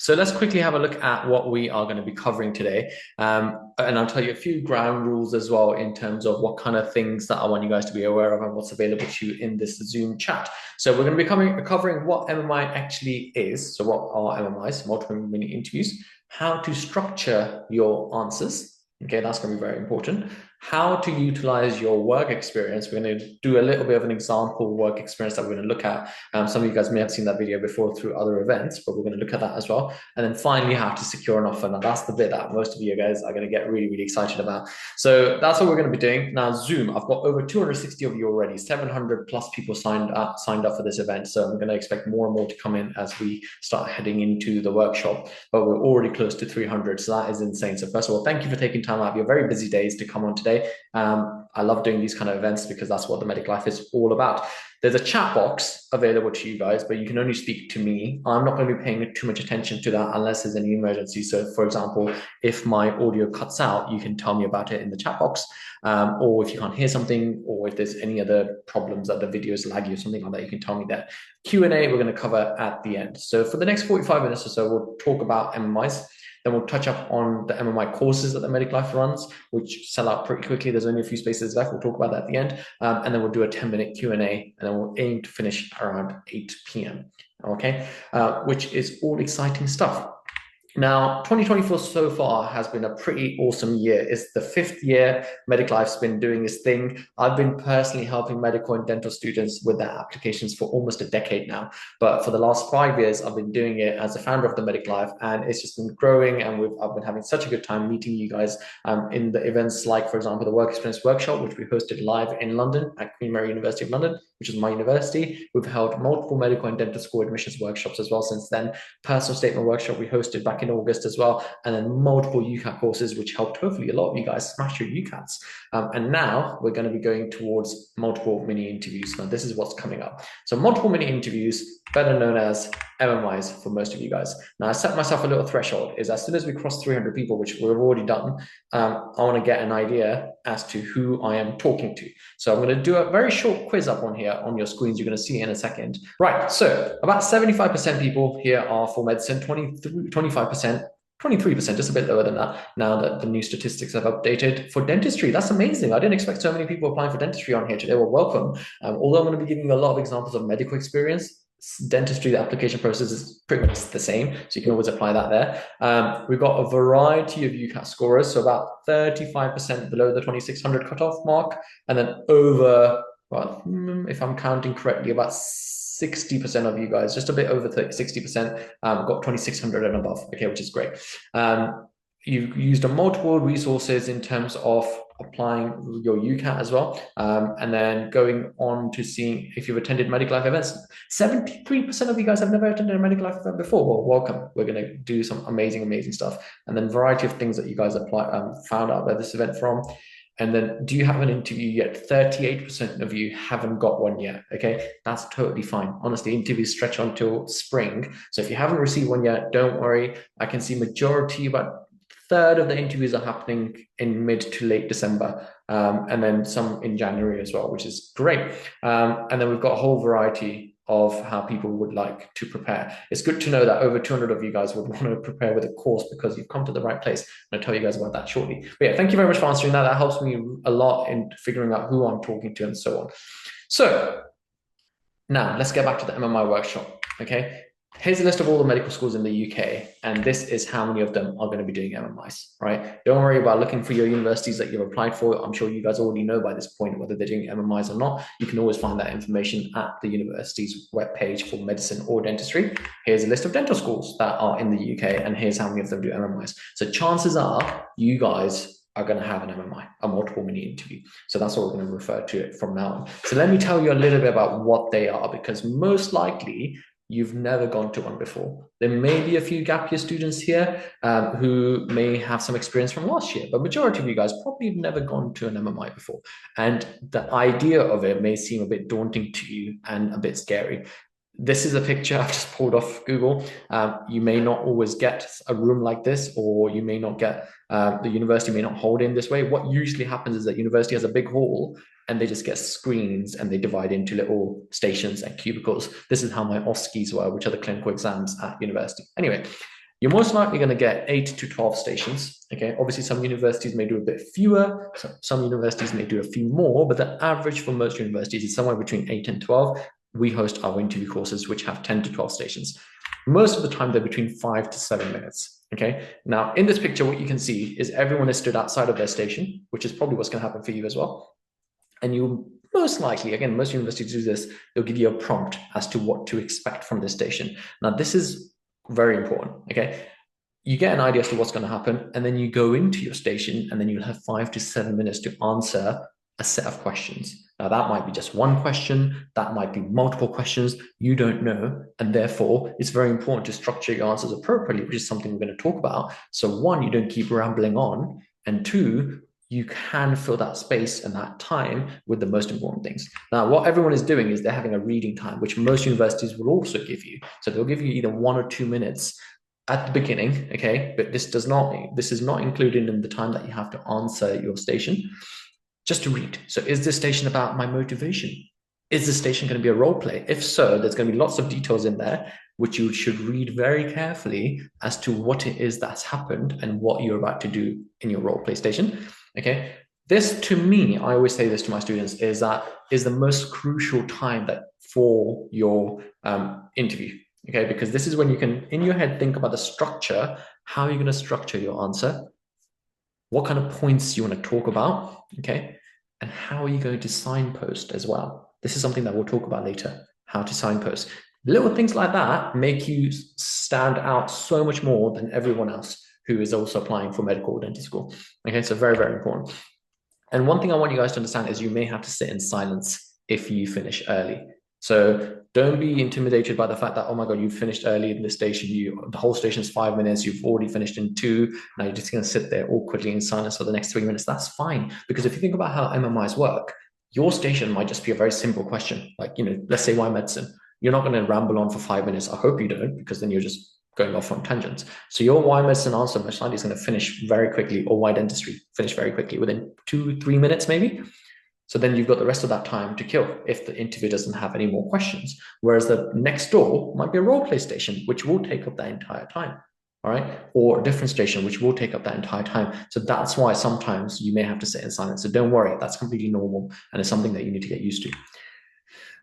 So let's quickly have a look at what we are going to be covering today. And I'll tell you a few ground rules as well in terms of what kind of things that I want you guys to be aware of and what's available to you in this Zoom chat. So we're going to be covering what MMI actually is. So what are MMIs, multiple mini interviews, how to structure your answers. Okay, that's going to be very important. How to utilize your work experience. We're going to do a little bit of an example work experience that we're going to look at. Some of you guys may have seen that video before through other events, but we're going to look at that as well. And then finally, how to secure an offer. Now, that's the bit that most of you guys are going to get really, really excited about. So that's what we're going to be doing. Now, Zoom, I've got over 260 of you already, 700 plus people signed up for this event. So I'm going to expect more and more to come in as we start heading into the workshop, but we're already close to 300. So that is insane. So first of all, thank you for taking time out of your very busy days to come on today. I love doing these kind of events because that's what the Medical Life is all about. There's a chat box available to you guys, but you can only speak to me. I'm not going to be paying too much attention to that unless there's any emergency. So for example, if my audio cuts out, you can tell me about it in the chat box. Or if you can't hear something, or if there's any other problems that the video is laggy or something like that, you can tell me that. Q&A we're going to cover at the end. So for the next 45 minutes or so, we'll talk about MMIs. Then we'll touch up on the MMI courses that the Medical Life runs, which sell out pretty quickly. There's only a few spaces left. We'll talk about that at the end. And then we'll do a 10-minute Q&A, and then we'll aim to finish around 8 p.m. Okay, which is all exciting stuff. Now, 2024 so far has been a pretty awesome year. It's the 5th year Medical Life's been doing this thing. I've been personally helping medical and dental students with their applications for almost a decade now. But for the last 5 years, I've been doing it as a founder of the Medical Life, and it's just been growing. And I've been having such a good time meeting you guys in the events like, for example, the Work Experience Workshop, which we hosted live in London at Queen Mary University of London, which is my university. We've held multiple medical and dental school admissions workshops as well since then. Personal statement workshop we hosted back in August as well, and then multiple UCAT courses, which helped hopefully a lot of you guys smash your UCATs. And now we're going to be going towards multiple mini interviews. Now, this is what's coming up. So multiple mini interviews, better known as MMIs for most of you guys. Now, I set myself a little threshold, is as soon as we cross 300 people, which we've already done, I want to get an idea as to who I am talking to. So I'm going to do a very short quiz up on here on your screens. You're going to see in a second. Right, so about 75% people here are for medicine, 25%, 23%, just a bit lower than that now that the new statistics have updated. For dentistry, that's amazing. I didn't expect so many people applying for dentistry on here today. Well, welcome. Although I'm going to be giving you a lot of examples of medical experience, dentistry, the application process is pretty much the same, so you can always apply that there. We've got a variety of UCAT scorers, so about 35% below the 2600 cutoff mark, and then over, well, if I'm counting correctly, about 60% of you guys, just a bit over 60%, got 2600 and above, okay, which is great. You've used multiple resources in terms of applying your UCAT as well, and then going on to seeing if you've attended Medical Life events. 73% of you guys have never attended a Medical Life event before. Well, welcome. We're going to do some amazing, amazing stuff, and then variety of things that you guys found out about this event from. And then, do you have an interview yet? 38% of you haven't got one yet. Okay, that's totally fine. Honestly, interviews stretch until spring. So if you haven't received one yet, don't worry. I can see majority, about third of the interviews are happening in mid to late December, and then some in January as well, which is great. And then we've got a whole variety of how people would like to prepare. It's good to know that over 200 of you guys would want to prepare with a course because you've come to the right place. And I'll tell you guys about that shortly. But yeah, thank you very much for answering that. That helps me a lot in figuring out who I'm talking to and so on. So now let's get back to the MMI workshop, okay? Here's a list of all the medical schools in the UK, and this is how many of them are going to be doing MMIs, right? Don't worry about looking for your universities that you've applied for. I'm sure you guys already know by this point whether they're doing MMIs or not. You can always find that information at the university's webpage for medicine or dentistry. Here's a list of dental schools that are in the UK, and here's how many of them do MMIs. So chances are you guys are going to have an MMI, a multiple mini interview. So that's what we're going to refer to it from now on. So let me tell you a little bit about what they are, because most likely you've never gone to one before. There may be a few gap year students here who may have some experience from last year, but majority of you guys probably have never gone to an MMI before. And the idea of it may seem a bit daunting to you and a bit scary. This is a picture I've just pulled off Google. You may not always get a room like this, or you may not get, the university may not hold in this way. What usually happens is that university has a big hall and they just get screens and they divide into little stations and cubicles. This is how my OSCEs were, which are the clinical exams at university. Anyway, you're most likely going to get 8 to 12 stations. Okay, obviously some universities may do a bit fewer, some universities may do a few more, but the average for most universities is somewhere between 8 and 12. We host our interview courses, which have 10 to 12 stations. Most of the time, they're between 5 to 7 minutes. Okay, now in this picture, what you can see is everyone is stood outside of their station, which is probably what's going to happen for you as well. And you most likely, again, most universities do this, they'll give you a prompt as to what to expect from this station. Now, this is very important, okay? You get an idea as to what's going to happen, and then you go into your station, and then you'll have 5 to 7 minutes to answer a set of questions. Now, that might be just one question, that might be multiple questions, you don't know, and therefore, it's very important to structure your answers appropriately, which is something we're going to talk about. So one, you don't keep rambling on, and two, you can fill that space and that time with the most important things. Now, what everyone is doing is they're having a reading time, which most universities will also give you. So they'll give you either 1 or 2 minutes at the beginning, okay? But this is not included in the time that you have to answer your station, just to read. So is this station about my motivation? Is this station going to be a role play? If so, there's going to be lots of details in there, which you should read very carefully as to what it is that's happened and what you're about to do in your role play station. Okay, this to me, I always say this to my students, is the most crucial time that for your interview. Okay, because this is when you can, in your head, think about the structure. How are you going to structure your answer? What kind of points you want to talk about? Okay, and how are you going to signpost as well? This is something that we'll talk about later, how to signpost. Little things like that make you stand out so much more than everyone else who is also applying for medical or dental school. Okay, so very, very important. And one thing I want you guys to understand is you may have to sit in silence if you finish early. So don't be intimidated by the fact that, oh my God, you finished early in the station. The whole station is 5 minutes. You've already finished in 2. Now you're just going to sit there awkwardly in silence for the next 3 minutes. That's fine. Because if you think about how MMIs work, your station might just be a very simple question. Like, let's say why medicine? You're not going to ramble on for 5 minutes. I hope you don't, because then you're just going off on tangents. So your why medicine answer most likely is going to finish very quickly, or why dentistry finish very quickly within 2-3 minutes maybe. So then you've got the rest of that time to kill if the interview doesn't have any more questions. Whereas the next door might be a role play station, which will take up that entire time. All right, or a different station, which will take up that entire time. So that's why sometimes you may have to sit in silence. So don't worry, that's completely normal, and it's something that you need to get used to.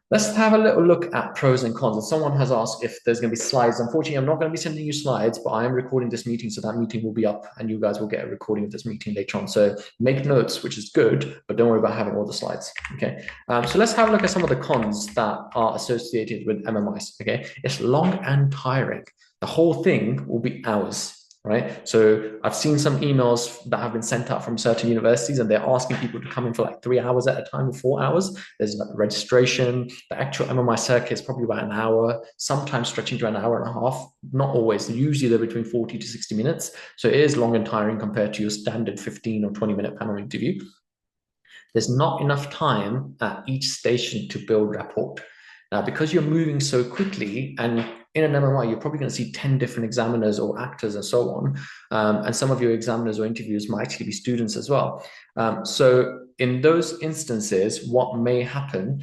Let's have a little look at pros and cons. And someone has asked if there's going to be slides. Unfortunately, I'm not going to be sending you slides, but I am recording this meeting, so that meeting will be up and you guys will get a recording of this meeting later on. So make notes, which is good, but don't worry about having all the slides, okay? So let's have a look at some of the cons that are associated with MMIs, okay? It's long and tiring. The whole thing will be hours. Right. So I've seen some emails that have been sent out from certain universities, and they're asking people to come in for like 3 hours at a time or 4 hours. There's like registration. The actual MMI circuit is probably about an hour, sometimes stretching to an hour and a half. Not always. Usually they're between 40 to 60 minutes. So it is long and tiring compared to your standard 15 or 20-minute panel interview. There's not enough time at each station to build rapport. Now, because you're moving so quickly, and in an MMI, you're probably going to see 10 different examiners or actors and so on. And some of your examiners or interviewers might actually be students as well. So in those instances, what may happen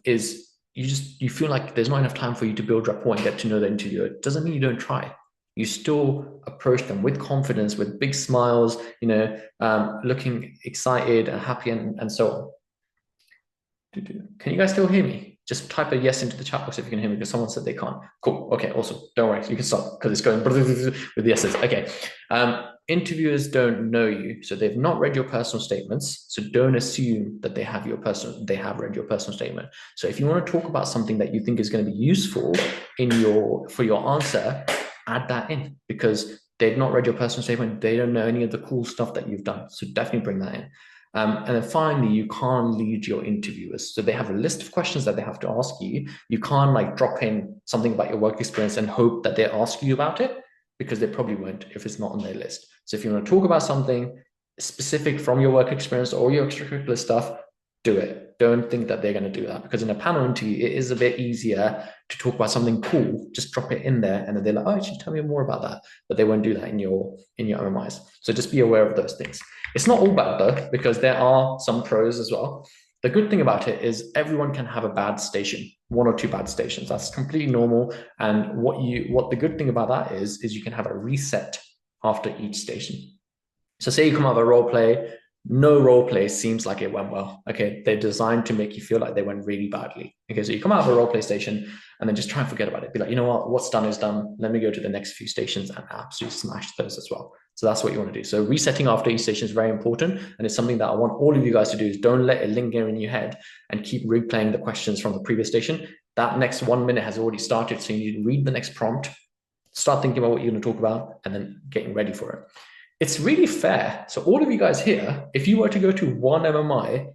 is you feel like there's not enough time for you to build rapport and get to know the interviewer. It doesn't mean you don't try. You still approach them with confidence, with big smiles, looking excited and happy and so on. Can you guys still hear me? Just type a yes into the chat box if you can hear me, because someone said they can't. Cool. Okay, awesome. Don't worry. You can stop because it's going with the yeses. Okay. Interviewers don't know you, so they've not read your personal statements. So don't assume that they have read your personal statement. So if you want to talk about something that you think is going to be useful for your answer, add that in, because they've not read your personal statement. They don't know any of the cool stuff that you've done. So definitely bring that in. And then finally, you can't lead your interviewers. So they have a list of questions that they have to ask you. You can't like drop in something about your work experience and hope that they ask you about it, because they probably won't if it's not on their list. So if you want to talk about something specific from your work experience or your extracurricular stuff, do it. Don't think that they're going to do that, because in a panel interview, it is a bit easier to talk about something cool. Just drop it in there, and then they're like, "Oh, actually, tell me more about that." But they won't do that in your MMIs. So just be aware of those things. It's not all bad though, because there are some pros as well. The good thing about it is everyone can have a bad station, one or two bad stations. That's completely normal. And what the good thing about that is you can have a reset after each station. So say you come out of a role play, no role play seems like it went well. Okay, they're designed to make you feel like they went really badly. Okay, so you come out of a role play station and then just try and forget about it. Be like, you know what, what's done is done. Let me go to the next few stations and absolutely smash those as well. So that's what you want to do. So resetting after each station is very important. And it's something that I want all of you guys to do is don't let it linger in your head and keep replaying the questions from the previous station. That next 1 minute has already started. So you need to read the next prompt, start thinking about what you're going to talk about, and then getting ready for it. It's really fair. So all of you guys here, if you were to go to one MMI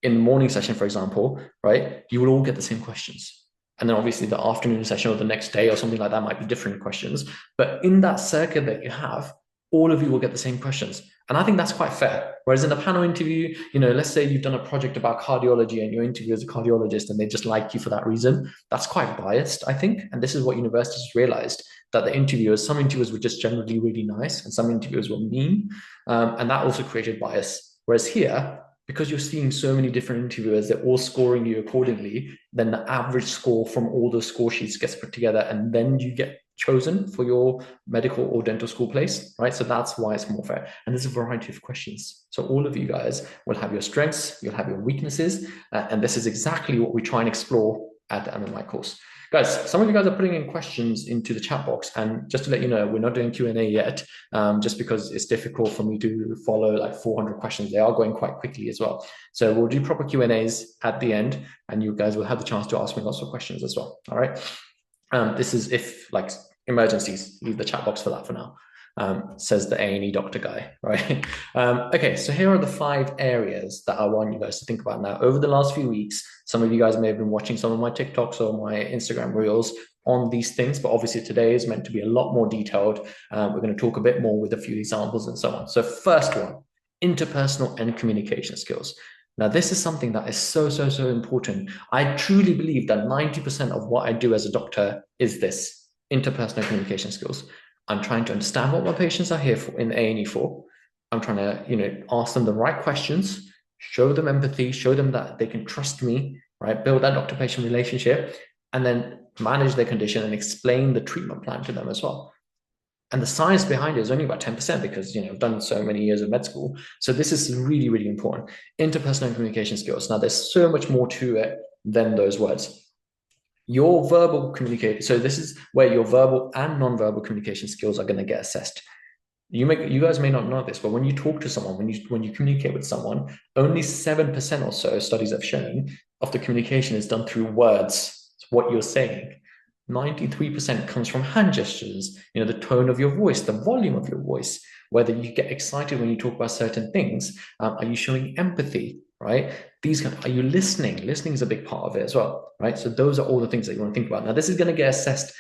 in the morning session, for example, right, you will all get the same questions. And then obviously the afternoon session or the next day or something like that might be different questions. But in that circuit that you have, all of you will get the same questions. And I think that's quite fair. Whereas in a panel interview, let's say you've done a project about cardiology and your interview is a cardiologist and they just like you for that reason. That's quite biased, I think. And this is what universities realized, that some interviewers were just generally really nice and some interviewers were mean. And that also created bias. Whereas here, because you're seeing so many different interviewers, they're all scoring you accordingly, then the average score from all those score sheets gets put together and then you get chosen for your medical or dental school place, right? So that's why it's more fair. And there's a variety of questions. So all of you guys will have your strengths, you'll have your weaknesses, and this is exactly what we try and explore at the MMI course. Guys, some of you guys are putting in questions into the chat box, and just to let you know, we're not doing Q&A yet, just because it's difficult for me to follow like 400 questions. They are going quite quickly as well. So we'll do proper Q&As at the end, and you guys will have the chance to ask me lots of questions as well, all right? This is if like emergencies, leave the chat box for that for now. Says the A&E doctor guy, right? Okay, so here are the 5 areas that I want you guys to think about now. Over the last few weeks, some of you guys may have been watching some of my TikToks or my Instagram reels on these things, but obviously today is meant to be a lot more detailed. We're going to talk a bit more with a few examples and so on. So first one, interpersonal and communication skills. Now, this is something that is so important. I truly believe that 90% of what I do as a doctor is this, interpersonal communication skills. I'm trying to understand what my patients are here for in A&E for. I'm trying to, ask them the right questions, show them empathy, show them that they can trust me, right? Build that doctor-patient relationship, and then manage their condition and explain the treatment plan to them as well. And the science behind it is only about 10% because, I've done so many years of med school. So this is really, really important. Interpersonal communication skills. Now, there's so much more to it than those words. Your verbal communication. So this is where your verbal and non-verbal communication skills are going to get assessed. You guys may not know this, but when you talk to someone, when you communicate with someone, only 7% or so studies have shown of the communication is done through words. It's what you're saying. 93% comes from hand gestures, the tone of your voice, the volume of your voice, whether you get excited when you talk about certain things. Are you showing empathy, right? Are you listening? Listening is a big part of it as well, right? So those are all the things that you want to think about. Now, this is going to get assessed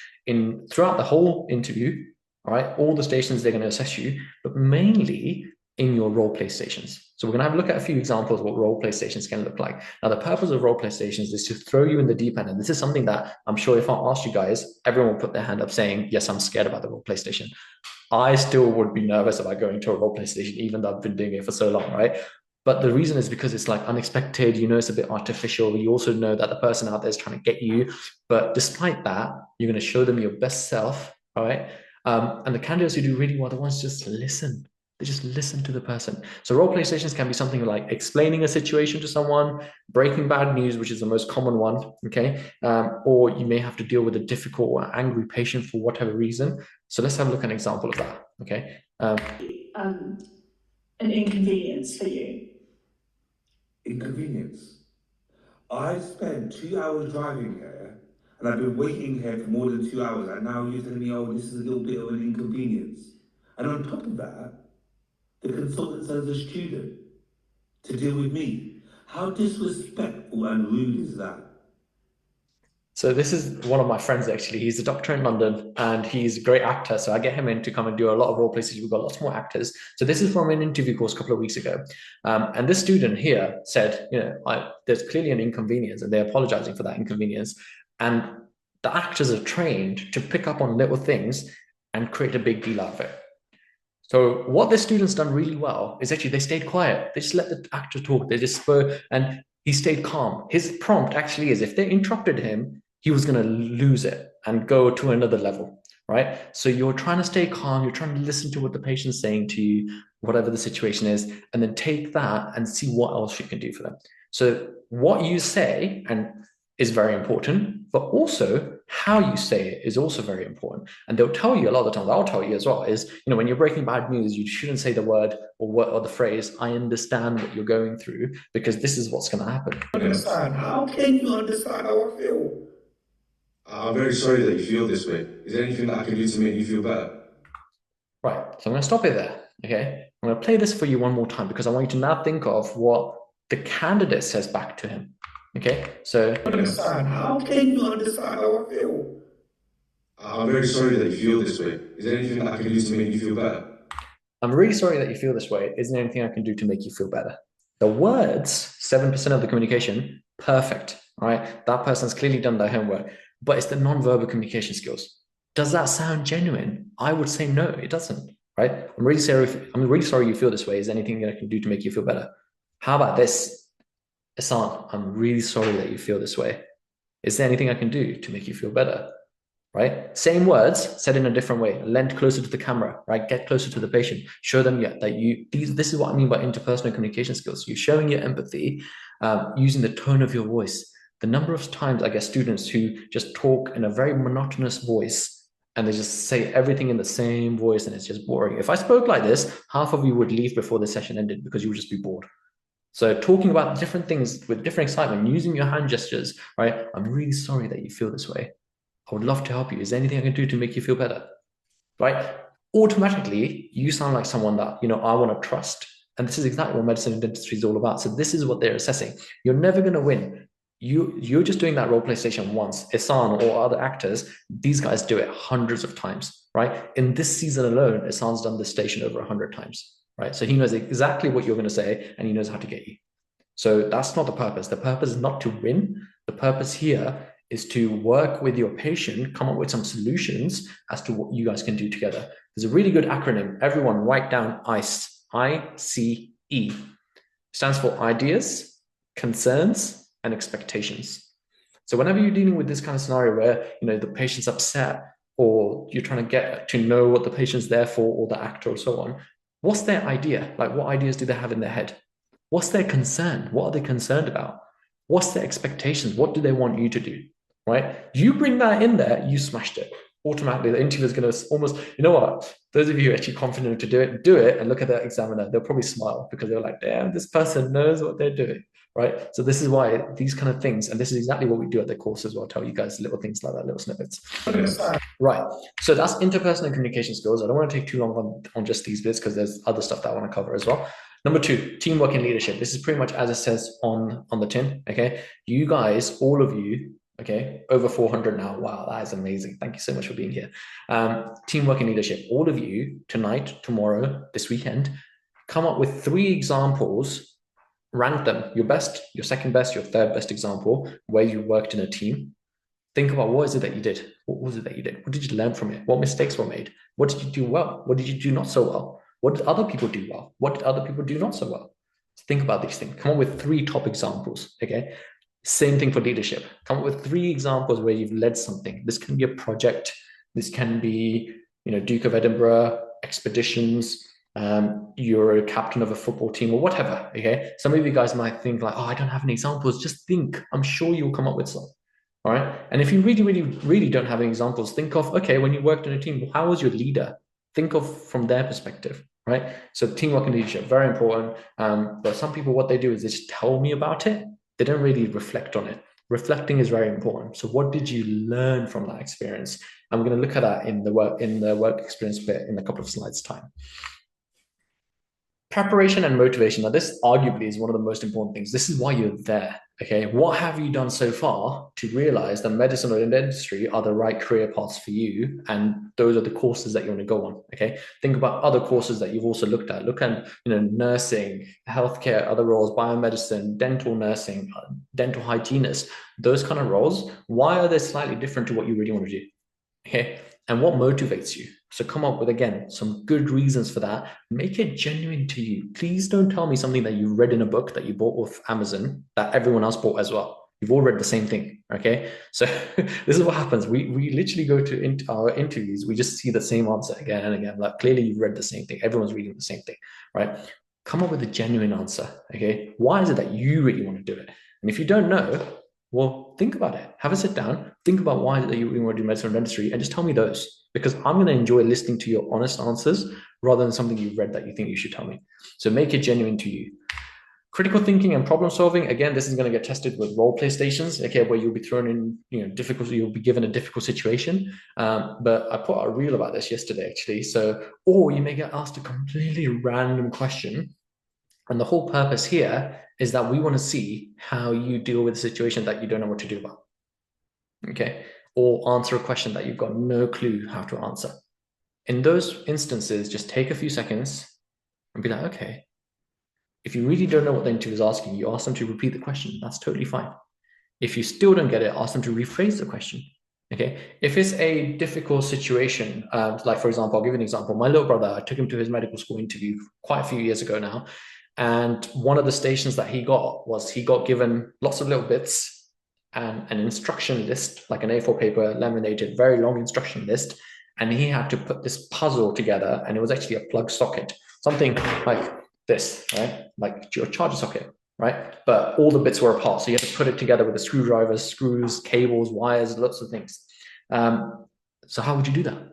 throughout the whole interview, all right? All the stations, they're going to assess you, but mainly in your role play stations. So we're going to have a look at a few examples of what role play stations can look like. Now, the purpose of role play stations is to throw you in the deep end. And this is something that I'm sure if I asked you guys, everyone will put their hand up saying, yes, I'm scared about the role play station. I still would be nervous about going to a role play station, even though I've been doing it for so long, right? But the reason is because it's like unexpected, it's a bit artificial. You also know that the person out there is trying to get you. But despite that, you're going to show them your best self, all right? And the candidates who do really well, the ones just listen. They just listen to the person. So role play stations can be something like explaining a situation to someone, breaking bad news, which is the most common one, okay? Or you may have to deal with a difficult or angry patient for whatever reason. So let's have a look at an example of that, okay? An inconvenience for you. Inconvenience. I spent 2 hours driving here, and I've been waiting here for more than 2 hours, and now you're telling me, oh, this is a little bit of an inconvenience. And on top of that, the consultant sends a student to deal with me. How disrespectful and rude is that? So this is one of my friends, actually. He's a doctor in London and he's a great actor. So I get him in to come and do a lot of role plays. We've got lots more actors. So this is from an interview course a couple of weeks ago. And this student here said, there's clearly an inconvenience and they're apologizing for that inconvenience. And the actors are trained to pick up on little things and create a big deal out of it. So what the students done really well is actually they stayed quiet. They just let the actor talk. They just spoke. And He stayed calm. His prompt actually is if they interrupted him, he was going to lose it and go to another level, right? So you're trying to stay calm. You're trying to listen to what the patient's saying to you, whatever the situation is, and then take that and see what else you can do for them. So what you say and is very important, but also how you say it is also very important. And they'll tell you a lot of the times, I'll tell you as well, is, when you're breaking bad news, you shouldn't say the word or the phrase, I understand what you're going through, because this is what's going to happen. Understand? How can you understand how I feel? I'm very sorry that you feel this way. Is there anything that I can do to make you feel better? Right, so I'm going to stop it there, okay? I'm going to play this for you one more time because I want you to now think of what the candidate says back to him, okay? So, Understand? How can you understand how I feel? I'm very sorry that you feel this way. Is there anything that I can do to make you feel better? I'm really sorry that you feel this way. Isn't there anything I can do to make you feel better? The words, 7% of the communication, perfect, all right? That person's clearly done their homework, but it's the non-verbal communication skills. Does that sound genuine? I would say no, it doesn't, right? I'm really sorry you feel this way. Is there anything I can do to make you feel better? How about this? Hassan, I'm really sorry that you feel this way. Is there anything I can do to make you feel better? Right? Same words said in a different way. Lend closer to the camera, right? Get closer to the patient. Show them that this is what I mean by interpersonal communication skills. You're showing your empathy using the tone of your voice. The number of times I get students who just talk in a very monotonous voice and they just say everything in the same voice and it's just boring. If I spoke like this, half of you would leave before the session ended because you would just be bored. So talking about different things with different excitement, using your hand gestures, right? I'm really sorry that you feel this way. I would love to help you. Is there anything I can do to make you feel better? Right? Automatically, you sound like someone that, I want to trust. And this is exactly what medicine and dentistry is all about. So this is what they're assessing. You're never going to win. You're just doing that role play station once. Ihsan or other actors, these guys do it hundreds of times, right? In this season alone, Ihsan's done this station over 100 times, right? So he knows exactly what you're going to say and he knows how to get you. So that's not the purpose. The purpose is not to win. The purpose here is to work with your patient, come up with some solutions as to what you guys can do together. There's a really good acronym. Everyone write down ICE, I-C-E. Stands for ideas, concerns, and expectations. So whenever you're dealing with this kind of scenario where, the patient's upset or you're trying to get to know what the patient's there for or the actor or so on, what's their idea? Like what ideas do they have in their head? What's their concern? What are they concerned about? What's their expectations? What do they want you to do? Right? You bring that in there, you smashed it. Automatically, the interviewer is going to almost, you know what? Those of you who are actually confident to do it and look at the examiner. They'll probably smile because they're like, damn, this person knows what they're doing. Right? So this is why these kind of things, and this is exactly what we do at the course as well. I'll tell you guys little things like that, little snippets. Right. So that's interpersonal communication skills. I don't want to take too long on just these bits because there's other stuff that I want to cover as well. Number 2, teamwork and leadership. This is pretty much as it says on the tin. Okay. You guys, all of you, okay, over 400 now. Wow, that is amazing. Thank you so much for being here. Teamwork and leadership. All of you tonight, tomorrow, this weekend, come up with 3 examples. Rank them, your best, your second best, your third best example, where you worked in a team. Think about what is it that you did? What was it that you did? What did you learn from it? What mistakes were made? What did you do well? What did you do not so well? What did other people do well? What did other people do not so well? So think about these things. Come up with 3 top examples, okay? Same thing for leadership. Come up with 3 examples where you've led something. This can be a project. This can be, Duke of Edinburgh, expeditions, you're a captain of a football team or whatever, okay? Some of you guys might think like, oh, I don't have any examples. Just think. I'm sure you'll come up with some, all right? And if you really, really, really don't have any examples, think of, okay, when you worked in a team, how was your leader? Think of from their perspective, right? So teamwork and leadership, very important. But some people, what they do is they just tell me about it. They don't really reflect on it. Reflecting is very important. So what did you learn from that experience? I'm going to look at that in the work experience bit in a couple of slides' time. Preparation and motivation. Now, this arguably is one of the most important things. This is why you're there, okay? What have you done so far to realize that medicine or dentistry are the right career paths for you? And those are the courses that you want to go on, okay? Think about other courses that you've also looked at. Look at, nursing, healthcare, other roles, biomedicine, dental nursing, dental hygienist, those kind of roles. Why are they slightly different to what you really want to do? Okay, and what motivates you. So come up with, again, some good reasons for that. Make it genuine to you. Please don't tell me something that you read in a book that you bought off Amazon that everyone else bought as well. You've all read the same thing, okay? So this is what happens. We literally go to our interviews. We just see the same answer again and again. Like, clearly you've read the same thing. Everyone's reading the same thing, right? Come up with a genuine answer, okay? Why is it that you really want to do it? And if you don't know, well, think about it. Have a sit down. Think about why is it that you want to do medicine or dentistry, and just tell me those, because I'm going to enjoy listening to your honest answers rather than something you've read that you think you should tell me. So make it genuine to you. Critical thinking and problem solving, again, this is going to get tested with role play stations, okay, where you'll be thrown in, you'll be given a difficult situation. But I put out a reel about this yesterday, actually. So, or you may get asked a completely random question. And the whole purpose here is that we want to see how you deal with a situation that you don't know what to do about, okay? Or answer a question that you've got no clue how to answer. In those instances, just take a few seconds and be like, okay, if you really don't know what the interviewer is asking, you ask them to repeat the question. That's totally fine. If you still don't get it, ask them to rephrase the question. Okay. If it's a difficult situation, like for example, I'll give you an example. My little brother, I took him to his medical school interview quite a few years ago now. And one of the stations that he got was he got given lots of little bits and an instruction list, like an A4 paper, laminated, very long instruction list. And he had to put this puzzle together, and it was actually a plug socket, something like this, right? Like your charger socket, right? But all the bits were apart. So you had to put it together with the screwdrivers, screws, cables, wires, lots of things. So how would you do that?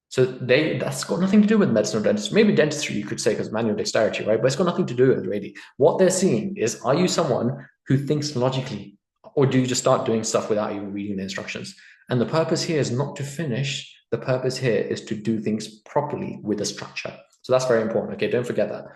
So that's got nothing to do with medicine or dentistry. Maybe dentistry, you could say, because manual dexterity, right? But it's got nothing to do with it, really. What they're seeing is, are you someone who thinks logically, or do you just start doing stuff without even reading the instructions? And the purpose here is not to finish. The purpose here is to do things properly with a structure. So that's very important. Okay, don't forget that.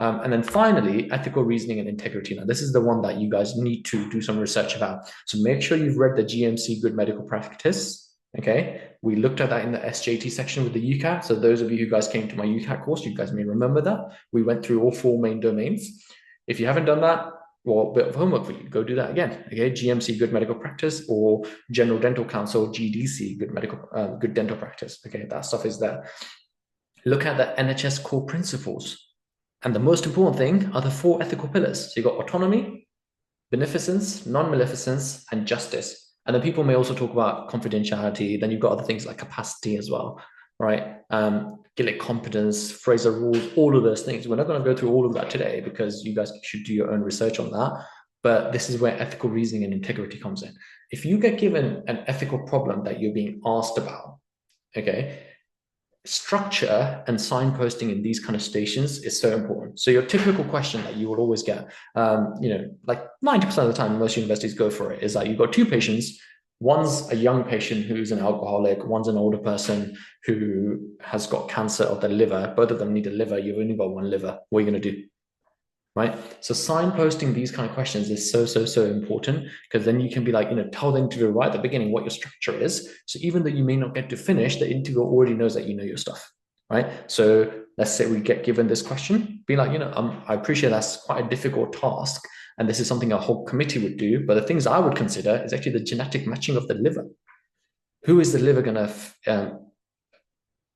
And then finally, ethical reasoning and integrity. Now, this is the one that you guys need to do some research about. So make sure you've read the GMC Good Medical Practice. Okay, we looked at that in the SJT section with the UCAT. So those of you who guys came to my UCAT course, you guys may remember that. We went through all 4 main domains. If you haven't done that, well, a bit of homework for you. Go do that again. Okay, GMC Good Medical Practice, or General Dental Council, GDC Good Dental Practice. Okay, that stuff is there. Look at the NHS core principles. And the most important thing are the 4 ethical pillars. So you've got autonomy, beneficence, non-maleficence, and justice. And then people may also talk about confidentiality. Then you've got other things like capacity as well, right? Gillick competence, Fraser rules, all of those things. We're not going to go through all of that today because you guys should do your own research on that. But this is where ethical reasoning and integrity comes in. If you get given an ethical problem that you're being asked about, okay, structure and signposting in these kind of stations is so important. So your typical question that you will always get, like 90% of the time, most universities go for it, is that you've got 2 patients. One's a young patient who's an alcoholic. One's an older person who has got cancer of the liver. Both of them need a liver. You've only got 1 liver. What are you going to do? Right? So signposting these kind of questions is so important, because then you can be like, tell the interviewer right at the beginning what your structure is. So even though you may not get to finish, the interviewer already knows that you know your stuff, right? So let's say we get given this question, be like, I appreciate that's quite a difficult task, and this is something a whole committee would do, but the things I would consider is actually the genetic matching of the liver. Who is the liver going to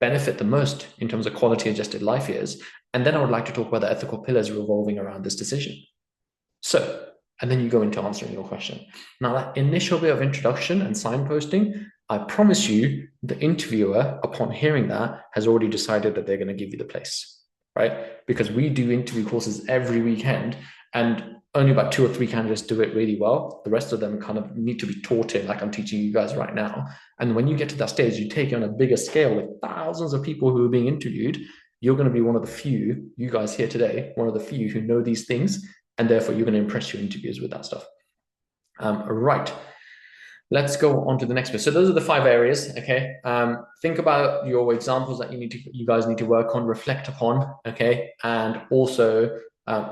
benefit the most in terms of quality adjusted life years? And then I would like to talk about the ethical pillars revolving around this decision. So, and then you go into answering your question. Now, that initial bit of introduction and signposting, I promise you, the interviewer, upon hearing that, has already decided that they're going to give you the place, right? Because we do interview courses every weekend, and only about 2 or 3 candidates do it really well. The rest of them kind of need to be taught in, like I'm teaching you guys right now. And when you get to that stage, you take it on a bigger scale with thousands of people who are being interviewed. You're going to be one of the few, you guys here today, one of the few who know these things, and therefore you're going to impress your interviewers with that stuff. Right. Let's go on to the next bit. So those are the 5 areas, okay? Think about your examples that you guys need to work on, reflect upon, okay? And also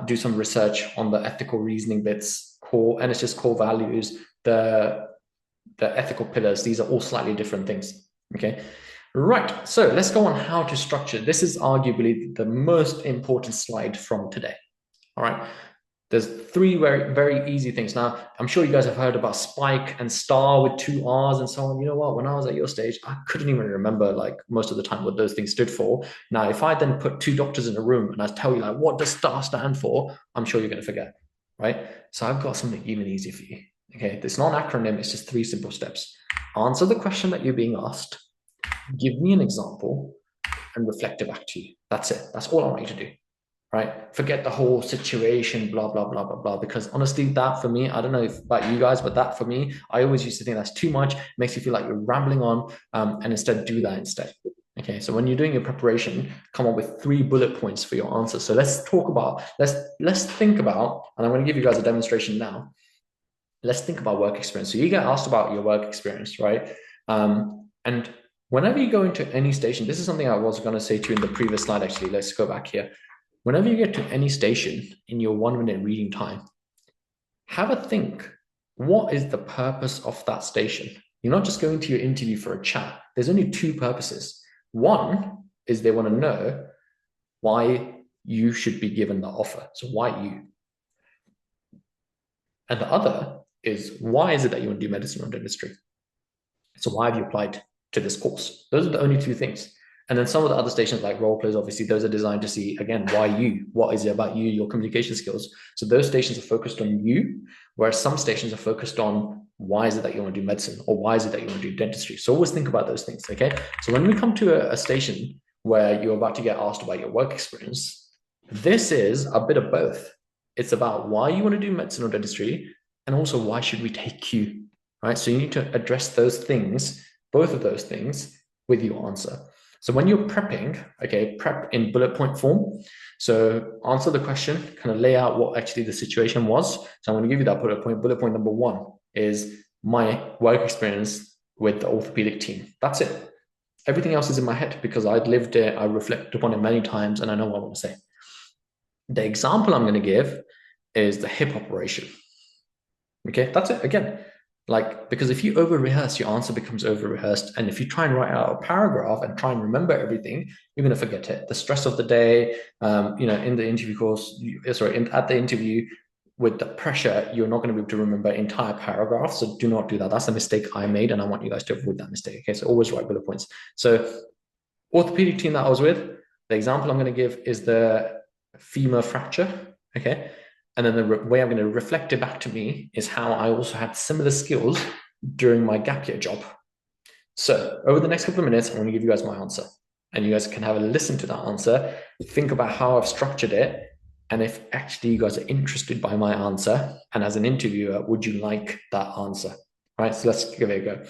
do some research on the ethical reasoning bits, and it's just core values, the ethical pillars. These are all slightly different things, okay? Right, so let's go on how to structure. This is arguably the most important slide from today, all right? There's three very, very easy things. Now, I'm sure you guys have heard about spike and star with 2 R's and so on. You know what? When I was at your stage, I couldn't even remember like most of the time what those things stood for. Now, if I then put 2 doctors in a room and I tell you like, what does star stand for? I'm sure you're going to forget, right? So I've got something even easier for you. Okay, it's not an acronym. It's just 3 simple steps. Answer the question that you're being asked. Give me an example and reflect it back to you. That's it. That's all I want you to do. Right? Forget the whole situation, blah, blah, blah, blah, blah. Because honestly, that for me, I don't know if about you guys, but that for me, I always used to think that's too much, makes you feel like you're rambling on, and instead do that instead. Okay, so when you're doing your preparation, come up with 3 bullet points for your answer. So let's think about, and I'm going to give you guys a demonstration now. Let's think about work experience. So you get asked about your work experience, right? And whenever you go into any station, this is something I was going to say to you in the previous slide, actually. Let's go back here. Whenever you get to any station in your 1-minute reading time, have a think. What is the purpose of that station? You're not just going to your interview for a chat. There's only 2 purposes. One is they want to know why you should be given the offer. So why you? And the other is, why is it that you want to do medicine or dentistry? So why have you applied to this course? Those are the only 2 things. And then some of the other stations like role plays, obviously, those are designed to see, again, why you? What is it about you, your communication skills? So those stations are focused on you, whereas some stations are focused on why is it that you want to do medicine, or why is it that you want to do dentistry? So always think about those things, okay? So when we come to a station where you're about to get asked about your work experience, this is a bit of both. It's about why you want to do medicine or dentistry, and also why should we take you, right? So you need to address those things, both of those things, with your answer. So when you're prepping, okay, prep in bullet point form. So answer the question, kind of lay out what actually the situation was. So I'm going to give you that bullet point. Bullet point number 1 is my work experience with the orthopedic team. That's it. Everything else is in my head because I'd lived it, I reflected upon it many times, and I know what I want to say. The example I'm going to give is the hip operation. Okay, that's it. Again, like, because if you over rehearse, your answer becomes over rehearsed. And if you try and write out a paragraph and try and remember everything, you're going to forget it. The stress of the day, in the interview course, at the interview, with the pressure, you're not going to be able to remember entire paragraphs. So do not do that. That's a mistake I made, and I want you guys to avoid that mistake. Okay, so always write bullet points. So orthopedic team that I was with, the example I'm going to give is the femur fracture. Okay. And then the way I'm going to reflect it back to me is how I also had similar skills during my gap year job. So over the next couple of minutes, I'm going to give you guys my answer. And you guys can have a listen to that answer, think about how I've structured it, and if actually you guys are interested by my answer. And as an interviewer, would you like that answer? Right, so let's give it a go.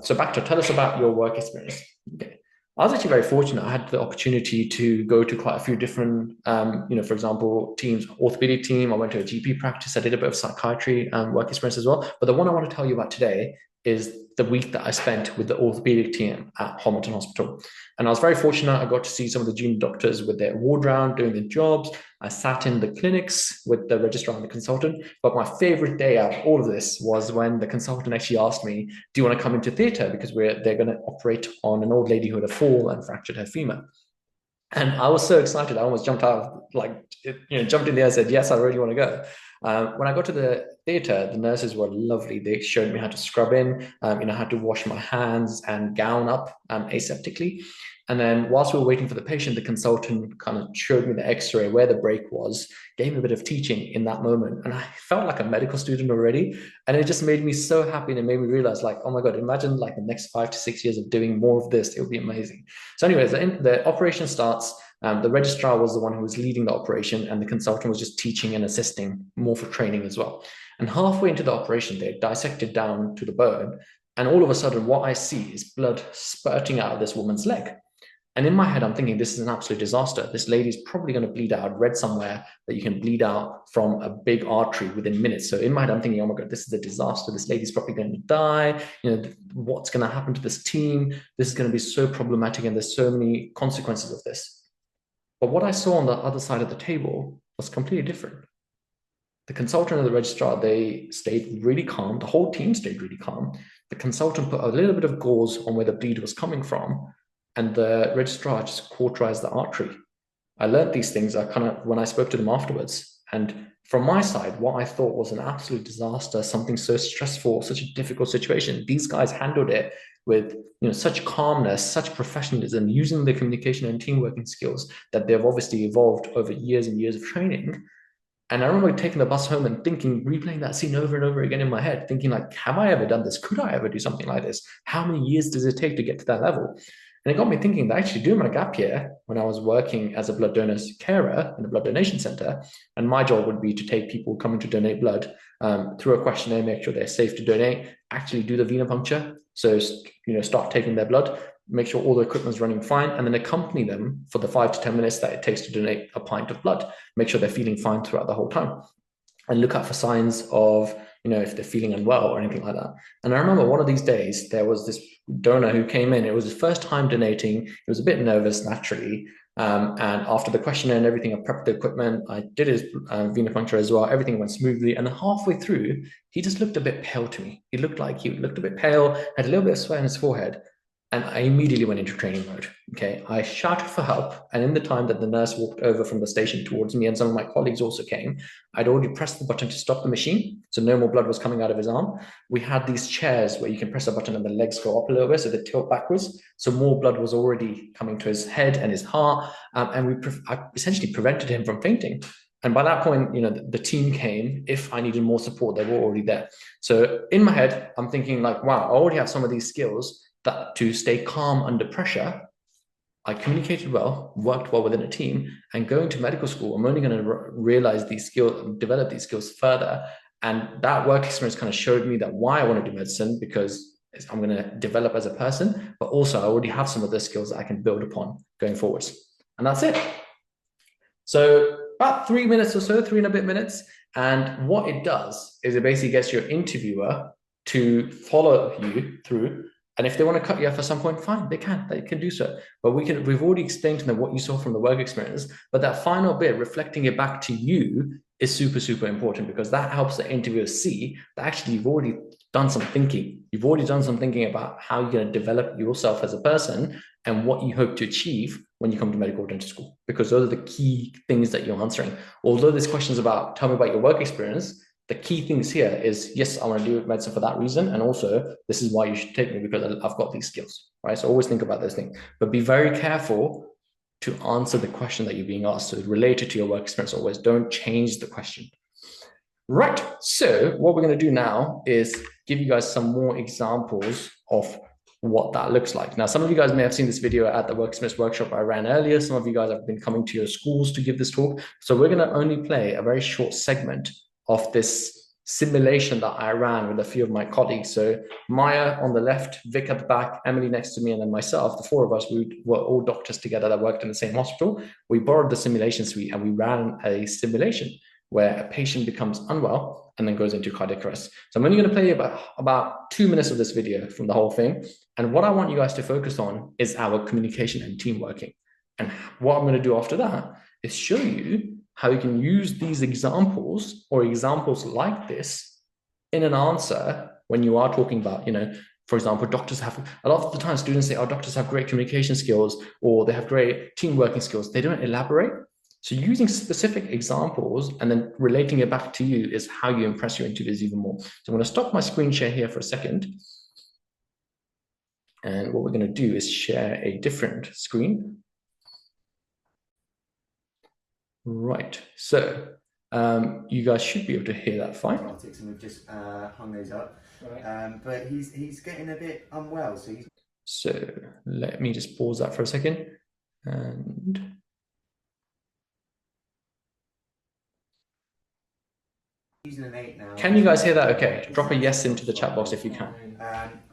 So Bakhtar, tell us about your work experience. Okay. I was actually very fortunate. I had the opportunity to go to quite a few different, for example, teams, orthopedic team. I went to a GP practice. I did a bit of psychiatry work experience as well. But the one I want to tell you about today is the week that I spent with the orthopedic team at Hamilton Hospital. And I was very fortunate. I got to see some of the junior doctors with their ward round, doing their jobs. I sat in the clinics with the registrar and the consultant. But my favorite day out of all of this was when the consultant actually asked me, do you want to come into theatre? Because they're going to operate on an old lady who had a fall and fractured her femur. And I was so excited. I almost jumped out, jumped in there and said, yes, I really want to go. When I got to the theatre, the nurses were lovely. They showed me how to scrub in, how to wash my hands and gown up aseptically. And then whilst we were waiting for the patient, the consultant kind of showed me the x-ray where the break was, gave me a bit of teaching in that moment. And I felt like a medical student already. And it just made me so happy. And it made me realize, like, oh my God, imagine like the next 5 to 6 years of doing more of this. It would be amazing. So anyways, the operation starts. The registrar was the one who was leading the operation, and the consultant was just teaching and assisting, more for training as well. And halfway into the operation, they dissected down to the bone. And all of a sudden, what I see is blood spurting out of this woman's leg. And in my head, I'm thinking, this is an absolute disaster. This lady's probably going to bleed out. I'd read somewhere that you can bleed out from a big artery within minutes. So in my head, I'm thinking, oh my God, this is a disaster. This lady's probably going to die. What's going to happen to this team? This is going to be so problematic, and there's so many consequences of this. But what I saw on the other side of the table was completely different. The consultant and the registrar, they stayed really calm. The whole team stayed really calm. The consultant put a little bit of gauze on where the bleed was coming from, and the registrar just cauterized the artery. I learned these things. When I spoke to them afterwards, And from my side, what I thought was an absolute disaster, something so stressful, such a difficult situation, these guys handled it with such calmness, such professionalism, using the communication and team working skills that they've obviously evolved over years and years of training. And I remember taking the bus home and thinking, replaying that scene over and over again in my head, thinking like, have I ever done this? Could I ever do something like this? How many years does it take to get to that level? And it got me thinking that actually during my gap year, when I was working as a blood donor carer in a blood donation center, and my job would be to take people coming to donate blood through a questionnaire, make sure they're safe to donate, actually do the venipuncture. So, start taking their blood, make sure all the equipment's running fine, and then accompany them for the 5 to 10 minutes that it takes to donate a pint of blood. Make sure they're feeling fine throughout the whole time, and look out for signs of, if they're feeling unwell or anything like that. And I remember one of these days, there was this donor who came in. It was his first time donating. He was a bit nervous, naturally. And after the questionnaire and everything, I prepped the equipment. I did his venipuncture as well. Everything went smoothly. And halfway through, he just looked a bit pale to me. He looked a bit pale, had a little bit of sweat on his forehead. And I immediately went into training mode. Okay, I shouted for help. And in the time that the nurse walked over from the station towards me, and some of my colleagues also came, I'd already pressed the button to stop the machine. So no more blood was coming out of his arm. We had these chairs where you can press a button and the legs go up a little bit, so they tilt backwards. So more blood was already coming to his head and his heart. And I essentially prevented him from fainting. And by that point, the team came. If I needed more support, they were already there. So in my head, I'm thinking like, wow, I already have some of these skills that to stay calm under pressure. I communicated well, worked well within a team, and going to medical school, I'm only going to realize these skills, develop these skills further. And that work experience kind of showed me that why I want to do medicine, because I'm going to develop as a person, but also I already have some of the skills that I can build upon going forwards. And that's it. So about 3 minutes or so, 3 and a bit minutes. And what it does is it basically gets your interviewer to follow you through. And if they want to cut you off at some point, fine, they can do so. But we've already explained to them what you saw from the work experience. But that final bit, reflecting it back to you, is super, super important, because that helps the interviewer see that actually you've already done some thinking. You've already done some thinking about how you're going to develop yourself as a person and what you hope to achieve when you come to medical dental school, because those are the key things that you're answering. Although this question is about, tell me about your work experience, the key things here is, yes, I want to do medicine for that reason. And also, this is why you should take me, because I've got these skills, right? So always think about those things, but be very careful to answer the question that you're being asked. So related to your work experience, always don't change the question. Right, so what we're going to do now is give you guys some more examples of what that looks like. Now, some of you guys may have seen this video at the work experience workship I ran earlier. Some of you guys have been coming to your schools to give this talk. So we're going to only play a very short segment of this simulation that I ran with a few of my colleagues. So Maya on the left, Vic at the back, Emily next to me, and then myself, the four of us, we were all doctors together that worked in the same hospital. We borrowed the simulation suite and we ran a simulation where a patient becomes unwell and then goes into cardiac arrest. So I'm only going to play about 2 minutes of this video from the whole thing. And what I want you guys to focus on is our communication and team working. And what I'm going to do after that is show you how you can use these examples or examples like this in an answer when you are talking about, for example, doctors have, a lot of the time students say, oh, doctors have great communication skills or they have great team working skills. They don't elaborate. So using specific examples and then relating it back to you is how you impress your interviewers even more. So I'm going to stop my screen share here for a second. And what we're going to do is share a different screen. Right, so you guys should be able to hear that fine. And we've just hung those up, right. But he's getting a bit unwell, so let me just pause that for a second. And using an 8 now. Can you guys hear that okay? Drop a yes into the chat box if you can.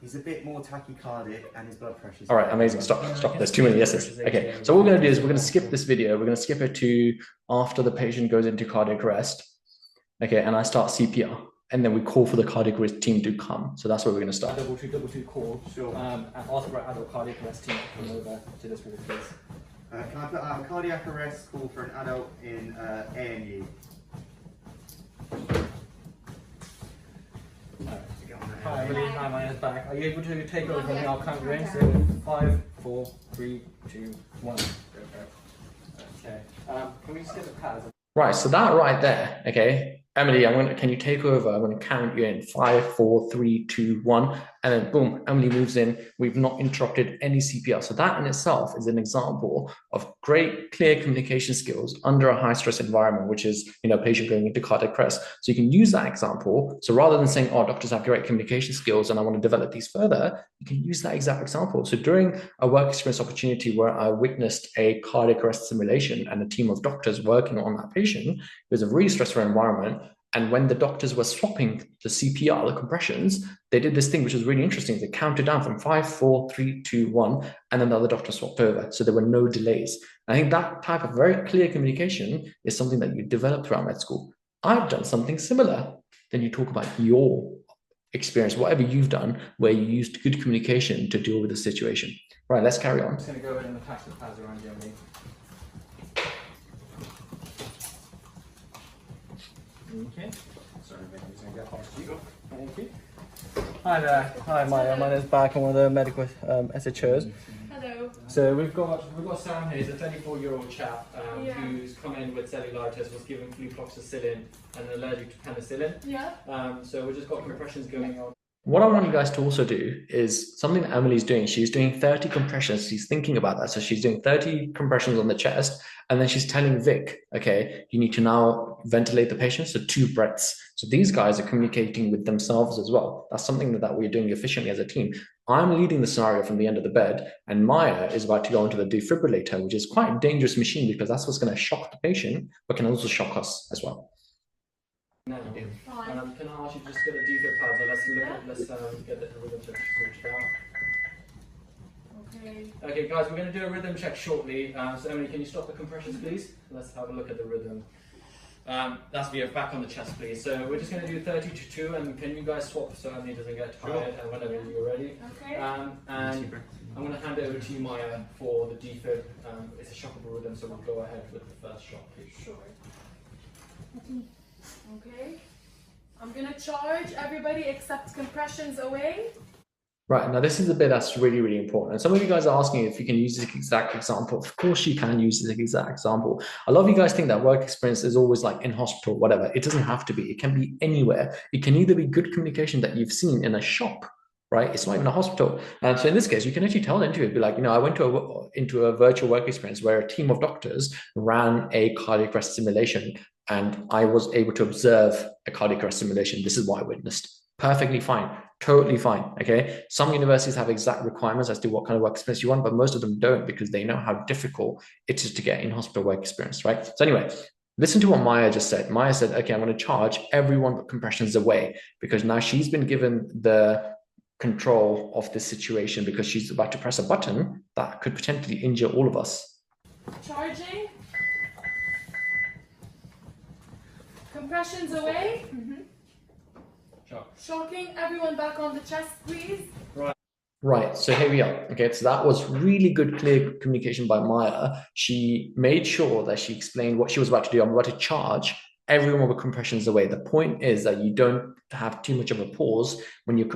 He's a bit more tachycardic and his blood pressure. All right, amazing. Stop. There's too many yeses. Okay, so what we're going to do is we're going to skip this video. We're going to skip it to after the patient goes into cardiac arrest. Okay, and I start CPR. And then we call for the cardiac arrest team to come. So that's where we're going to start. Double two call. Sure. And ask for adult cardiac arrest team to come over to this wall, please. Can I put out a cardiac arrest call for an adult in AMU? Hi, Emily. Hi, my name's back. Are you able to take over from me? I'll count you in. So 5, 4, 3, 2, 1. Okay. Can we just get the pads? Right, so that right there, okay. Emily, can you take over? I'm going to count you in 5, 4, 3, 2, 1, and then boom, Emily moves in. We've not interrupted any CPR. So that in itself is an example of great, clear communication skills under a high stress environment, which is, patient going into cardiac arrest. So you can use that example. So rather than saying, oh, doctors have great communication skills and I want to develop these further, you can use that exact example. So during a work experience opportunity where I witnessed a cardiac arrest simulation and a team of doctors working on that patient, it was a really stressful environment. And when the doctors were swapping the CPR, the compressions, they did this thing which was really interesting. They counted down from 5, 4, 3, 2, 1, and then the other doctor swapped over. So there were no delays. I think that type of very clear communication is something that you develop throughout med school. I've done something similar. Then you talk about your experience, whatever you've done, where you used good communication to deal with the situation. Right, let's carry on. I'm just going to go ahead and attach the pads around you, Emily. Okay. Sorry, I'm just going to get past you. Thank you. Hi there. Hi, my name's Back. I'm one of the medical SHOs. Hello. So we've got Sam here. He's a 34-year-old chap who's come in with cellulitis, was given flucloxacillin and allergic to penicillin. Yeah. So we've just got compressions going on. What I want you guys to also do is something that Emily's doing. She's doing 30 compressions. She's thinking about that. So she's doing 30 compressions on the chest. And then she's telling Vic, okay, you need to now ventilate the patient. So 2 breaths. So these guys are communicating with themselves as well. That's something that we're doing efficiently as a team. I'm leading the scenario from the end of the bed, and Maya is about to go into the defibrillator, which is quite a dangerous machine because that's what's going to shock the patient, but can also shock us as well. Now, can I ask you to just get a defib pad? So let's get the rhythm check switched out. Okay. Okay, guys, we're going to do a rhythm check shortly. So Emily, can you stop the compressions, please? Let's have a look at the rhythm. That's via back on the chest, please. So we're just going to do 30 to 2, and can you guys swap so Emily doesn't get tired and whenever you're ready. Okay. And I'm going to hand it over to you, Maya, for the defib. It's a shockable rhythm, so we'll go ahead with the first shock, please. Sure. Okay. I'm gonna charge everybody except compressions away. Right, now this is a bit that's really, really important. And some of you guys are asking if you can use this exact example. Of course you can use this exact example. A lot of you guys think that work experience is always like in hospital, whatever. It doesn't have to be. It can be anywhere. It can either be good communication that you've seen in a shop, right? It's not even a hospital. And so in this case, you can actually tell the interviewer, be like, I went into a virtual work experience where a team of doctors ran a cardiac arrest simulation, and I was able to observe a cardiac arrest simulation. This is what I witnessed. Perfectly fine. Totally fine. Okay. Some universities have exact requirements as to what kind of work experience you want, but most of them don't because they know how difficult it is to get in hospital work experience, right? So anyway, listen to what Maya just said. Maya said, okay, I'm going to charge everyone but compressions away because now she's been given the control of this situation because she's about to press a button that could potentially injure all of us. Charging. Compressions away. Shocking. Everyone back on the chest, please. Right, so here we are. Okay, so that was really good, clear communication by Maya. She made sure that she explained what she was about to do. I'm about to charge everyone with compressions away. The point is that you don't have too much of a pause when you're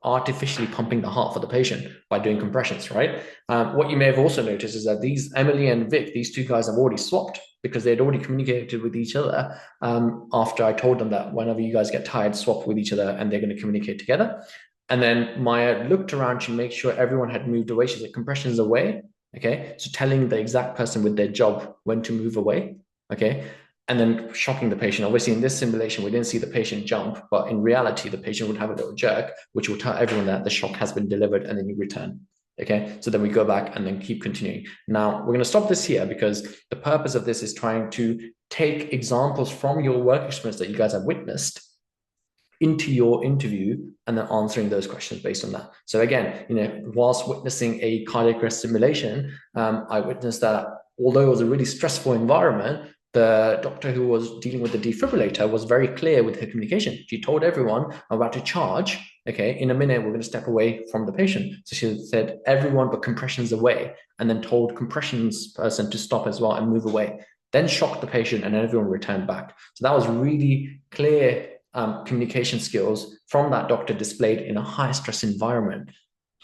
artificially pumping the heart for the patient by doing compressions, right? What you may have also noticed is that these Emily and Vic, these 2 guys have already swapped because they had already communicated with each other after I told them that whenever you guys get tired, swap with each other and they're going to communicate together. And then Maya looked around to make sure everyone had moved away. She said, compressions away. Okay. So telling the exact person with their job when to move away. Okay. And then shocking the patient. Obviously, in this simulation, we didn't see the patient jump, but in reality, the patient would have a little jerk, which will tell everyone that the shock has been delivered, and then you return. Okay, so then we go back and then keep continuing. Now, we're going to stop this here because the purpose of this is trying to take examples from your work experience that you guys have witnessed into your interview and then answering those questions based on that. So again, whilst witnessing a cardiac arrest simulation, I witnessed that although it was a really stressful environment, the doctor who was dealing with the defibrillator was very clear with her communication. She told everyone, I'm about to charge. Okay, in a minute, we're going to step away from the patient. So she said, everyone but compressions away, and then told compressions person to stop as well and move away. Then shocked the patient and everyone returned back. So that was really clear communication skills from that doctor displayed in a high stress environment.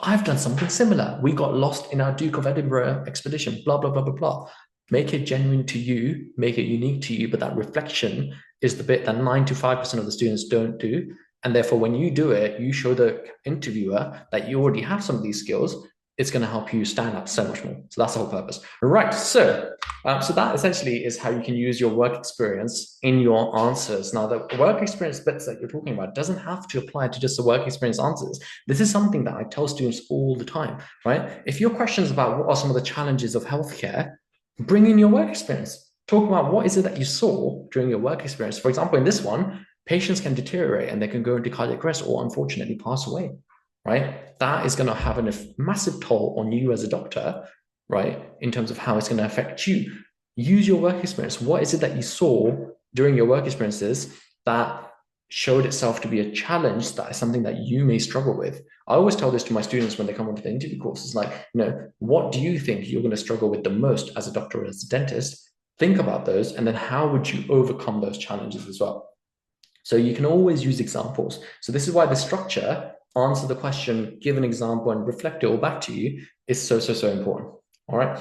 I've done something similar. We got lost in our Duke of Edinburgh expedition, blah, blah, blah, blah, blah. make it genuine to you, make it unique to you, but that reflection is the bit that 95% of the students don't do. And therefore, when you do it, you show the interviewer that you already have some of these skills. It's going to help you stand out so much more. So that's the whole purpose. Right. So that essentially is how you can use your work experience in your answers. Now, the work experience bits that you're talking about doesn't have to apply to just the work experience answers. This is something that I tell students all the time, right? If your questions about what are some of the challenges of healthcare, bring in your work experience. Talk about what is it that you saw during your work experience. For example, in this one, patients can deteriorate and they can go into cardiac arrest or unfortunately pass away, right? That is going to have a massive toll on you as a doctor, right? In terms of how it's going to affect you. Use your work experience. What is it that you saw during your work experiences that showed itself to be a challenge that is something that you may struggle with? I always tell this to my students when they come onto the interview courses, like, what do you think you're going to struggle with the most as a doctor or as a dentist? Think about those, and then how would you overcome those challenges as well? So you can always use examples. So this is why the structure, answer the question, give an example, and reflect it all back to you is so important. All right.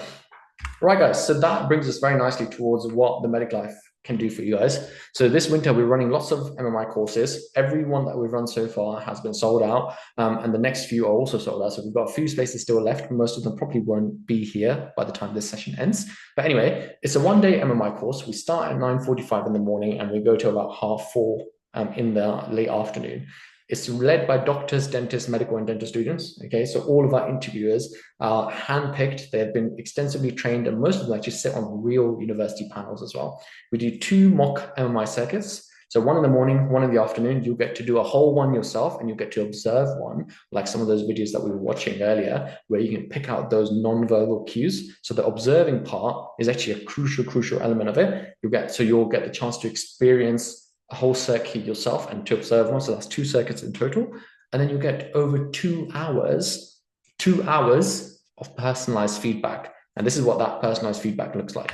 Right, guys. So that brings us very nicely towards what the Medic Life can do for you guys. So this winter, we're running lots of MMI courses. Every one that we've run so far has been sold out. And the next few are also sold out. So we've got a few spaces still left. Most of them probably won't be here by the time this session ends. But anyway, it's a one-day MMI course. We start at 9:45 in the morning and we go to about 4:30 in the late afternoon. It's led by doctors, dentists, medical and dental students. Okay, so all of our interviewers are handpicked. They've been extensively trained, and most of them actually sit on real university panels as well. We do 2 mock MMI circuits. So one in the morning, one in the afternoon. You'll get to do a whole one yourself, and you get to observe one, like some of those videos that we were watching earlier, where you can pick out those non-verbal cues. So the observing part is actually a crucial element of it. You'll get the chance to experience a whole circuit yourself and to observe one. So that's 2 circuits in total. And then you get over 2 hours of personalized feedback. And this is what that personalized feedback looks like.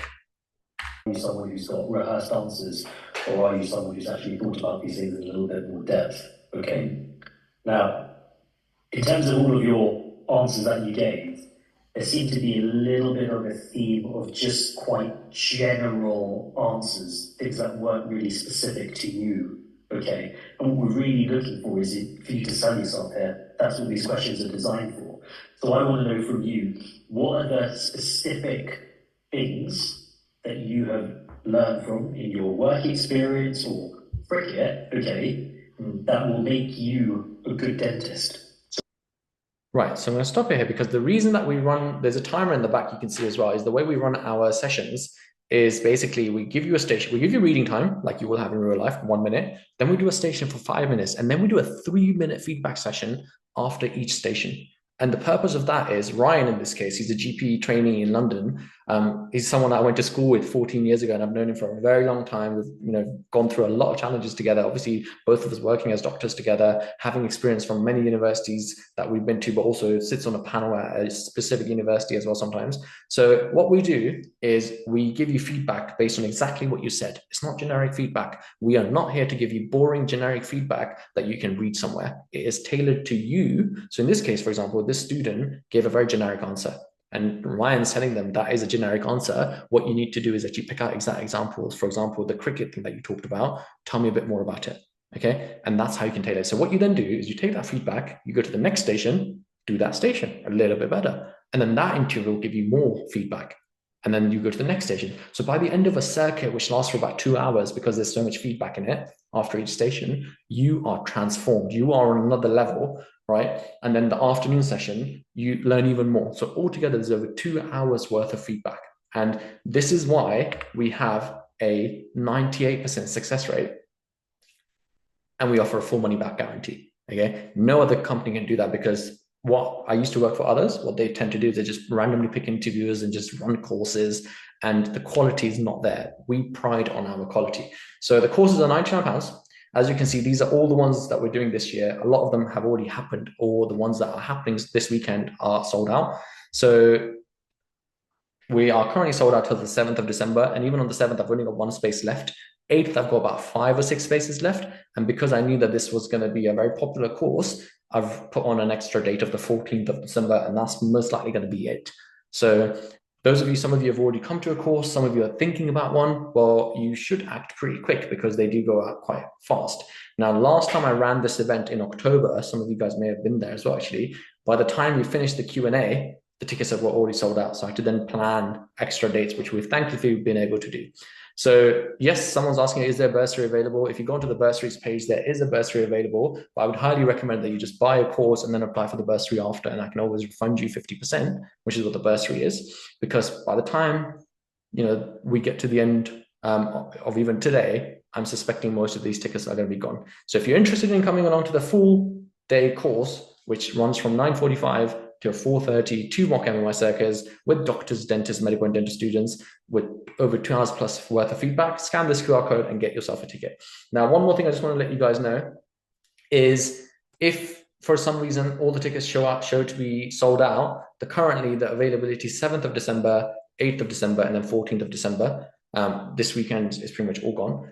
Are you someone who's got rehearsed answers, or are you someone who's actually thought about these things in a little bit more depth? Okay. Now, in terms of all of your answers that you gave, there seemed to be a little bit of a theme of just quite general answers, things that weren't really specific to you, okay? And what we're really looking for is for you to sell yourself here. That's what these questions are designed for. So I want to know from you, what are the specific things that you have learned from in your work experience or frick it, okay, that will make you a good dentist? Right, so I'm going to stop it here because the reason that we run, there's a timer in the back you can see as well, is the way we run our sessions is basically we give you a station, we give you reading time like you will have in real life, 1 minute, then we do a station for 5 minutes, and then we do a 3-minute feedback session after each station. And the purpose of that is Ryan, in this case, he's a GP trainee in London. He's someone I went to school with 14 years ago, and I've known him for a very long time. We've gone through a lot of challenges together. Obviously, both of us working as doctors together, having experience from many universities that we've been to, but also sits on a panel at a specific university as well sometimes. So what we do is we give you feedback based on exactly what you said. It's not generic feedback. We are not here to give you boring generic feedback that you can read somewhere. It is tailored to you. So in this case, for example, this student gave a very generic answer. And Ryan's telling them that is a generic answer. What you need to do is actually pick out exact examples. For example, the cricket thing that you talked about, tell me a bit more about it. Okay. And that's how you can tailor it. So what you then do is you take that feedback, you go to the next station, do that station a little bit better. And then that interview will give you more feedback. And then you go to the next station. So by the end of a circuit, which lasts for about 2 hours because there's so much feedback in it after each station, you are transformed. You are on another level, right? And then the afternoon session, you learn even more. So altogether, there's over 2 hours worth of feedback. And this is why we have a 98% success rate. And we offer a full money back guarantee, okay? No other company can do that because what I used to work for others, what they tend to do is they just randomly pick interviewers and just run courses, and the quality is not there. We pride on our quality. So the courses are £99. As you can see, these are all the ones that we're doing this year. A lot of them have already happened, or the ones that are happening this weekend are sold out. So we are currently sold out till the 7th of December. And even on the 7th, I've only got 1 space left. 8th, I've got about 5 or 6 spaces left. And because I knew that this was going to be a very popular course, I've put on an extra date of the 14th of December, and that's most likely going to be it. So Those of you, some of you have already come to a course, some of you are thinking about one. Well, you should act pretty quick because they do go out quite fast. Now, last time I ran this event in October, some of you guys may have been there as well, actually. By the time we finished the Q&A, the tickets were already sold out. So I had to then plan extra dates, which we've thankfully been able to do. So yes, someone's asking, is there a bursary available? If you go onto the bursaries page, there is a bursary available, but I would highly recommend that you just buy a course and then apply for the bursary after, and I can always refund you 50%, which is what the bursary is, because by the time, we get to the end of even today, I'm suspecting most of these tickets are going to be gone. So if you're interested in coming along to the full day course, which runs from 9:45 to 4:30, 2 mock MMI circuits with doctors, dentists, medical and dental students with over 2 hours plus worth of feedback, scan this QR code and get yourself a ticket. Now, one more thing I just want to let you guys know is if for some reason all the tickets show to be sold out, currently the availability is 7th of December, 8th of December, and then 14th of December. This weekend is pretty much all gone.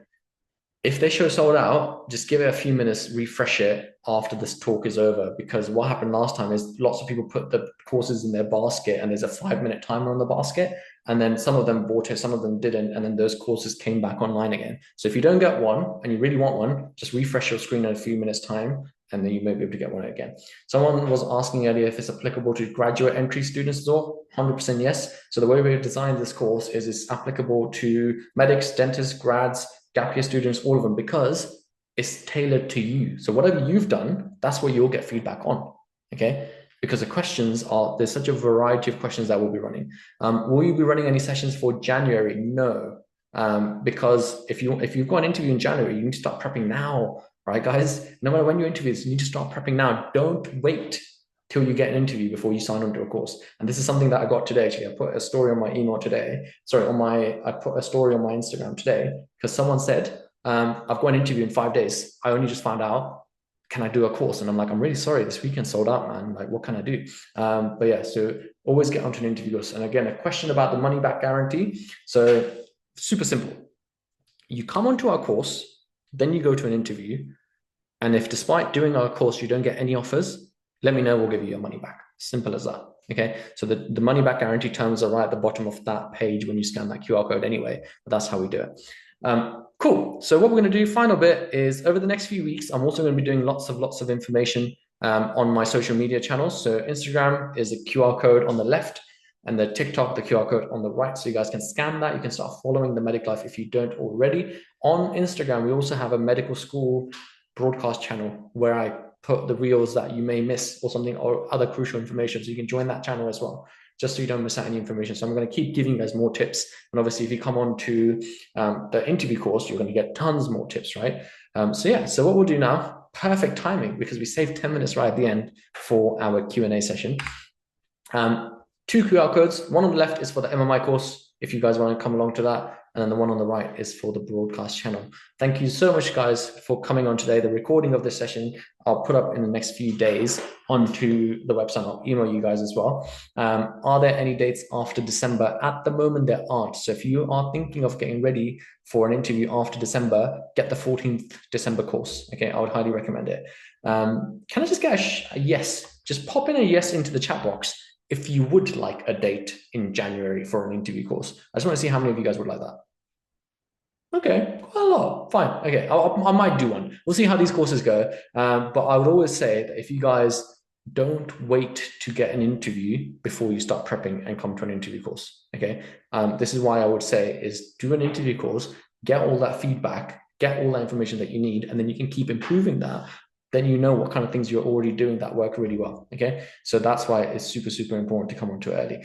If they show sold out, just give it a few minutes, refresh it after this talk is over, because what happened last time is lots of people put the courses in their basket and there's a 5-minute timer on the basket. And then some of them bought it, some of them didn't. And then those courses came back online again. So if you don't get one and you really want one, just refresh your screen in a few minutes time, and then you may be able to get one again. Someone was asking earlier if it's applicable to graduate entry students as well. 100% yes. So the way we've designed this course is it's applicable to medics, dentists, grads, gap year students, all of them, because it's tailored to you. So whatever you've done, that's what you'll get feedback on, okay? Because the questions there's such a variety of questions that we'll be running. Will you be running any sessions for January? No, because if you've got an interview in January, you need to start prepping now, right, guys? No matter when you interview, you need to start prepping now. Don't wait till you get an interview before you sign on to a course. And this is something that I got today, actually. I put a story on my email today. I put a story on my Instagram today because someone said, I've got an interview in 5 days. I only just found out, can I do a course? And I'm like, I'm really sorry, this weekend sold out, man. Like, what can I do? But yeah, so always get onto an interview course. And again, a question about the money back guarantee. So super simple. You come onto our course, then you go to an interview. And if despite doing our course, you don't get any offers, let me know, we'll give you your money back. Simple as that, okay? So the money back guarantee terms are right at the bottom of that page when you scan that QR code anyway, but that's how we do it. Cool, so what we're gonna do, final bit, is over the next few weeks, I'm also gonna be doing lots of information on my social media channels. So Instagram is a QR code on the left, and the TikTok, the QR code on the right. So you guys can scan that. You can start following the Medic Life if you don't already. On Instagram, we also have a medical school broadcast channel where I put the reels that you may miss or something, or other crucial information. So you can join that channel as well, just so you don't miss out any information. So I'm going to keep giving you guys more tips. And obviously, if you come on to the interview course, you're going to get tons more tips, right? So what we'll do now, perfect timing, because we saved 10 minutes right at the end for our Q&A session. 2 QR codes. One on the left is for the MMI course, if you guys want to come along to that. And then the one on the right is for the broadcast channel. Thank you so much, guys, for coming on today. The recording of this session, I'll put up in the next few days onto the website. I'll email you guys as well. Are there any dates after December? At the moment, there aren't. So if you are thinking of getting ready for an interview after December, get the 14th December course. Okay, I would highly recommend it. Can I just get a yes? Just pop in a yes into the chat box if you would like a date in January for an interview course. I just want to see how many of you guys would like that. Okay, quite a lot. Fine. Okay, I might do one. We'll see how these courses go. But I would always say that if you guys don't wait to get an interview before you start prepping and come to an interview course. Okay, this is why I would say is do an interview course, get all that feedback, get all that information that you need, and then you can keep improving that. Then you know what kind of things you're already doing that work really well. Okay, so that's why it's super important to come on to early.